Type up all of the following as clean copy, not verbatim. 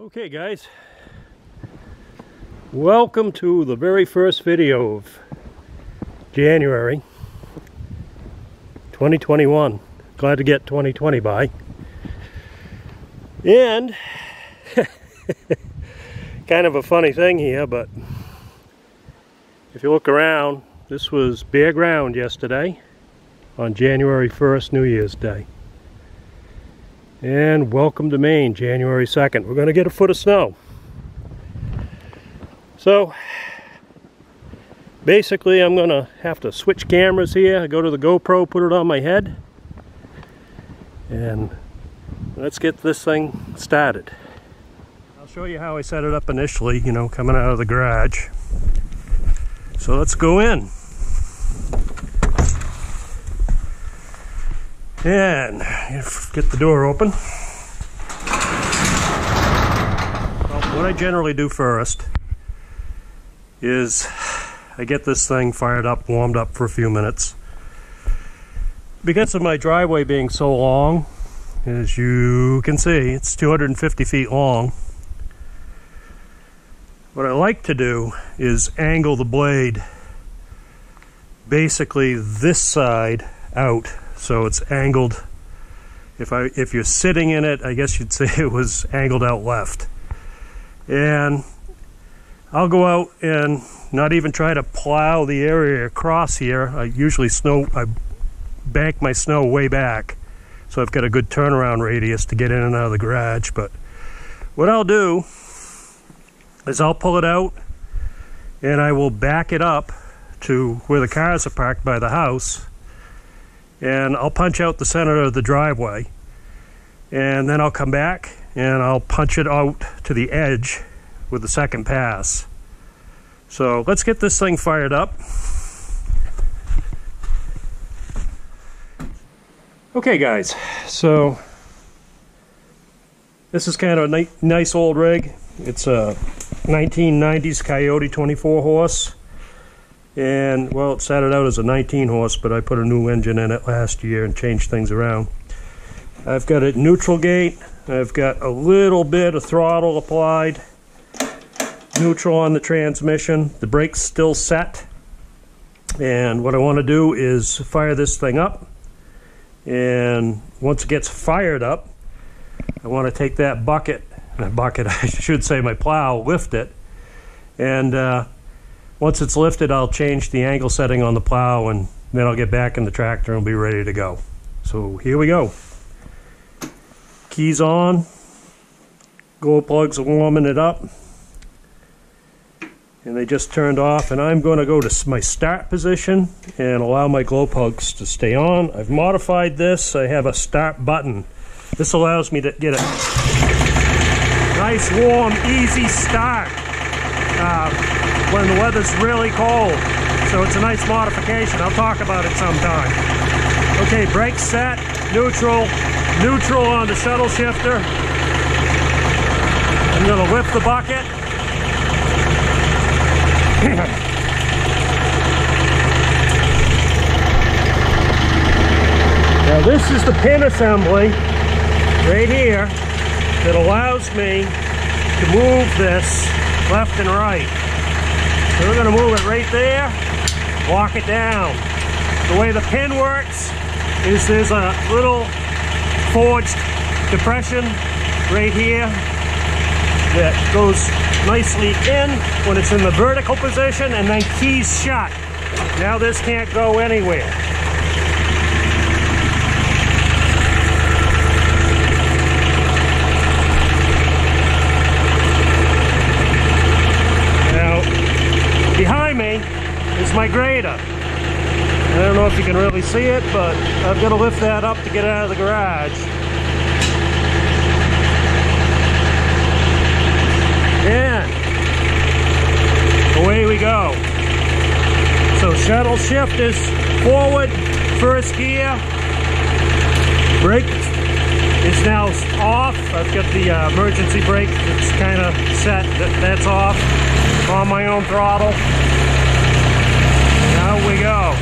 Okay guys, welcome to the very first video of January 2021. Glad to get 2020 by. And kind of a funny thing here, but if you look around, this was bare ground yesterday on January 1st, New Year's Day. And welcome to Maine, January 2nd. We're going to get a foot of snow. So, basically I'm going to have to switch cameras here. I go to the GoPro, put it on my head, and let's get this thing started. I'll show you how I set it up initially, you know, coming out of the garage. So let's go in. And get the door open. Well, what I generally do first is I get this thing fired up, warmed up for a few minutes. Because of my driveway being so long, as you can see, it's 250 feet long. What I like to do is angle the blade basically this side out. So it's angled, if you're sitting in it, I guess you'd say it was angled out left. And I'll go out and not even try to plow the area across here. I usually I bank my snow way back, so I've got a good turnaround radius to get in and out of the garage. But what I'll do is I'll pull it out and I will back it up to where the cars are parked by the house. And I'll punch out the center of the driveway, and then I'll come back and I'll punch it out to the edge with the second pass. So let's get this thing fired up. Okay guys, so this is kind of a nice old rig. It's a 1990s Coyote 24 horse. And well, it started out as a 19 horse, but I put a new engine in it last year and changed things around. I've got it neutral gate. I've got a little bit of throttle applied. Neutral on the transmission. The brake's still set. And what I want to do is fire this thing up. And once it gets fired up, I want to take that bucket, I should say my plow, lift it. And once it's lifted, I'll change the angle setting on the plow, and then I'll get back in the tractor and be ready to go. So here we go. Keys on. Glow plugs are warming it up. And they just turned off, and I'm going to go to my start position and allow my glow plugs to stay on. I've modified this. I have a start button. This allows me to get a nice, warm, easy start when the weather's really cold. So it's a nice modification. I'll talk about it sometime. Okay, brake set, neutral on the shuttle shifter. I'm going to lift the bucket. Now this is the pin assembly right here that allows me to move this left and right. So we're going to move it right there, lock it down. The way the pin works is there's a little forged depression right here that goes nicely in when it's in the vertical position and then keys shut. Now this can't go anywhere. Behind me is my grader. I don't know if you can really see it, but I've got to lift that up to get out of the garage. And away we go. So shuttle shift is forward, first gear. Brake is now off. I've got the emergency brake that's kind of set. That's off. On my own throttle. Now we go.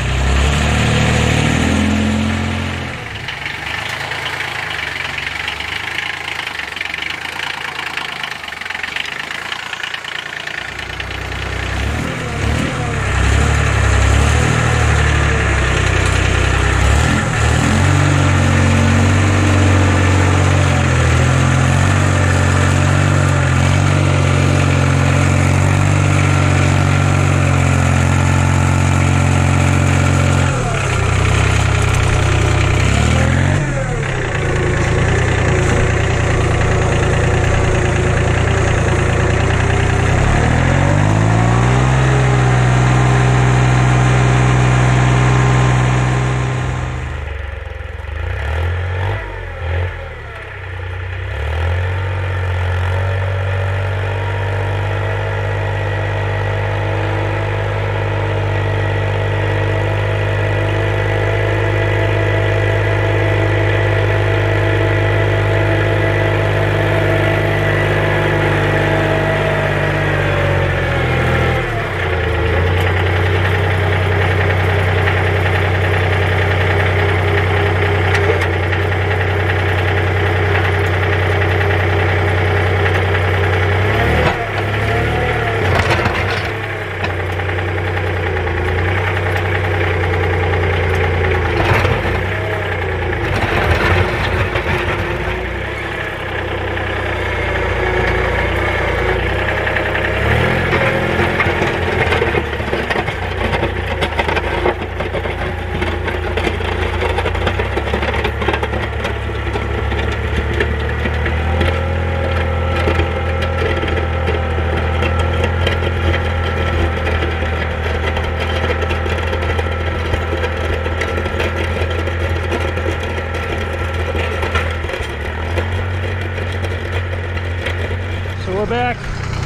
back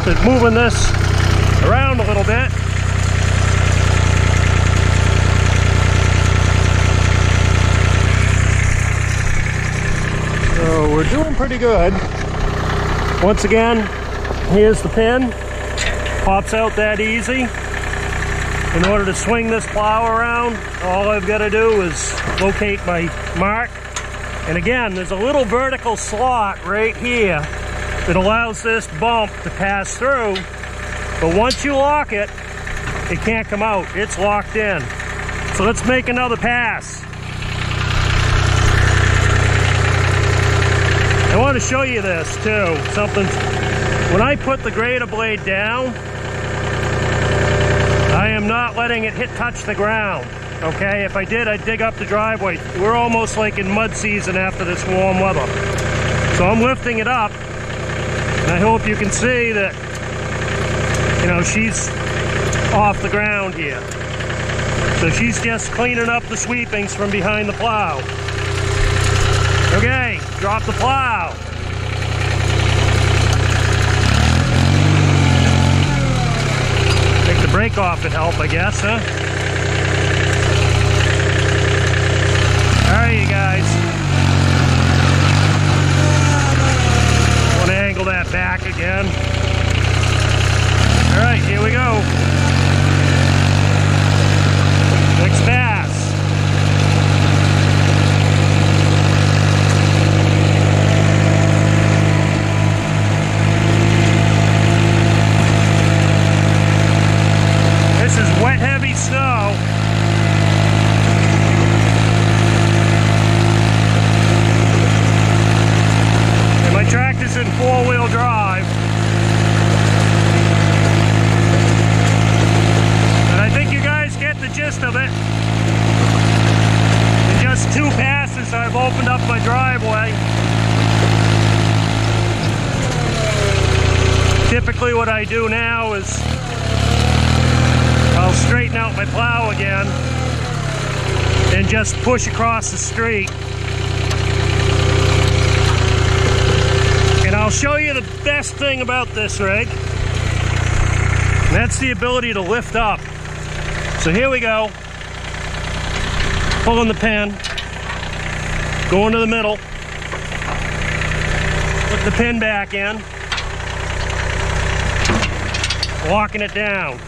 to moving this around a little bit. So we're doing pretty good. Once again, here's the pin. Pops out that easy. In order to swing this plow around, all I've got to do is locate my mark. And again, there's a little vertical slot right here that allows this bump to pass through. But once you lock it, it can't come out. It's locked in. So let's make another pass. I want to show you this too. Something. When I put the grader blade down, I am not letting it touch the ground. Okay, if I did, I'd dig up the driveway. We're almost like in mud season after this warm weather. So I'm lifting it up, and I hope you can see that, you know, she's off the ground here. So she's just cleaning up the sweepings from behind the plow. Okay, drop the plow. Take the brake off would help, I guess, huh? Alright, you guys. Want to angle that back again. Alright, here we go. Next pass. This is wet, heavy snow. And my tractor's in four-wheel drive. And I think you guys get the gist of it. In just 2 passes, I've opened up my driveway. Typically what I do now is I'll straighten out my plow again and just push across the street. And I'll show you the best thing about this rig. And that's the ability to lift up. So here we go. Pulling the pin. Going to the middle. Put the pin back in. Locking it down.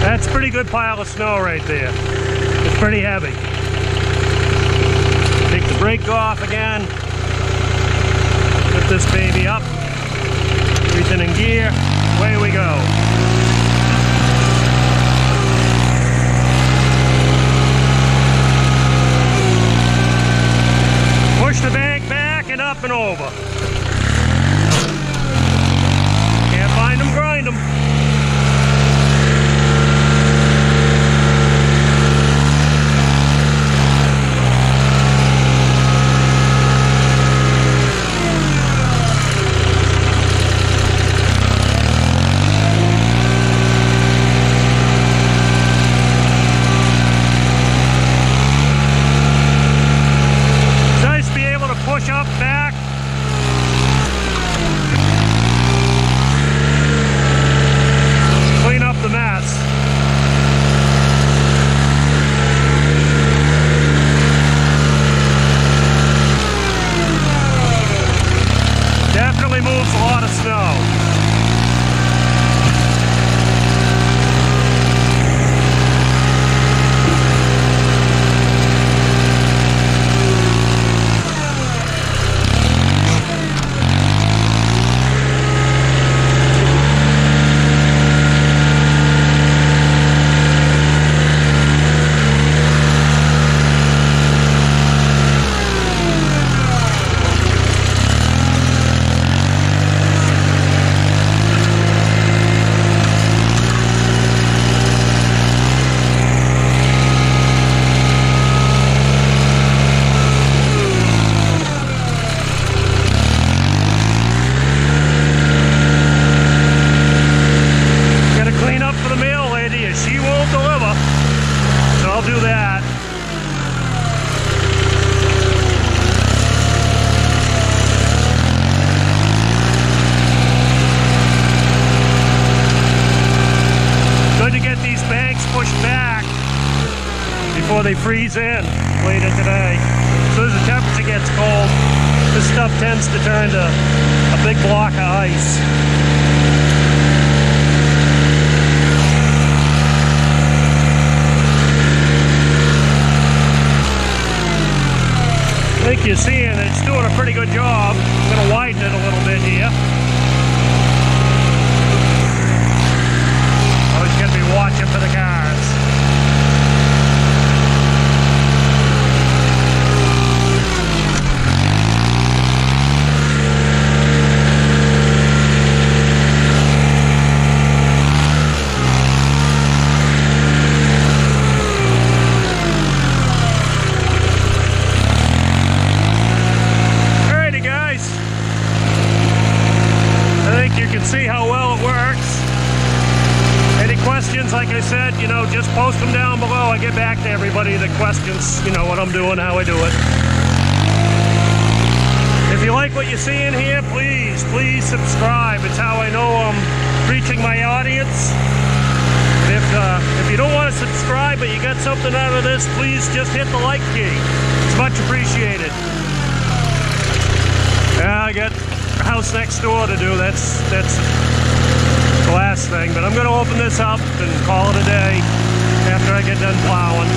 That's a pretty good pile of snow right there. It's pretty heavy. Take the brake off again. Put this baby up. Everything in gear. Away we go. Push the bag back and up and over. Can't find them, grind them. get these banks pushed back before they freeze in later today. As soon as the temperature gets cold, this stuff tends to turn to a big block of ice. I think you're seeing it's doing a pretty good job. I'm going to widen it a little bit here. Always going to be watching for the cars. See how well it works. Any questions, like I said, you know, just post them down below. I get back to everybody that questions, you know, what I'm doing, how I do it. If you like what you see in here, please subscribe. It's how I know I'm reaching my audience. And if you don't want to subscribe but you got something out of this, please just hit the like key. It's much appreciated. Yeah, I got house next door to do. That's the last thing, but I'm going to open this up and call it a day after I get done plowing.